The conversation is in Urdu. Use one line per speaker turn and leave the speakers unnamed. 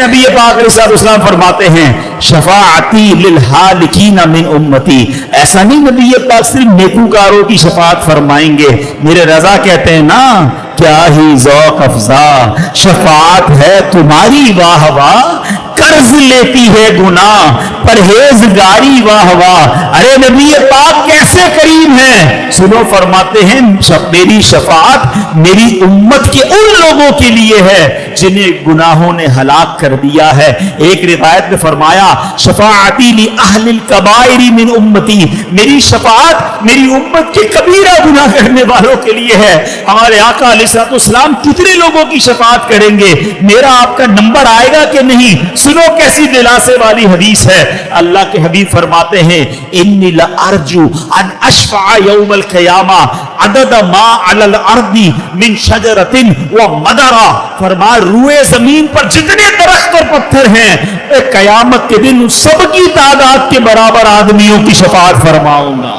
نبی پاک علیہ الصلوۃ والسلام فرماتے ہیں شفاعتی للحالکین من امتی. ایسا نہیں نبی پاک صرف نیکوکاروں کی شفاعت فرمائیں گے. میرے رضا کہتے ہیں نا کیا ہی ذوق افزا شفاعت ہے تمہاری واہ واہ, قرض لیتی ہے گناہ پرہیزگاری واہ واہ. ارے نبی پاک کیسے کریم ہیں. سنو فرماتے ہیں میری شفاعت میری امت کے ان لوگوں کے لیے ہے جنہیں گناہوں نے ہلاک کر دیا ہے. ایک روایت میں فرمایا شفاعتی لأہل الکبائر من امتی, میری شفاعت میری امت کے کبیرہ گناہ کرنے والوں کے لیے ہے. ہمارے آقا علیہ الصلوۃ والسلام کتنے لوگوں کی شفاعت کریں گے, میرا آپ کا نمبر آئے گا کہ نہیں. سنو کیسی دلاسے والی حدیث ہے. اللہ کے حبیب فرماتے ہیں انی لارجو ان اشفع یوم القیامہ عدد ما علی الارض من شجرۃ ومدرہ. فرما روئے زمین پر جتنے درخت اور پتھر ہیں قیامت کے دن سب کی تعداد کے برابر آدمیوں کی شفاعت فرماؤں گا.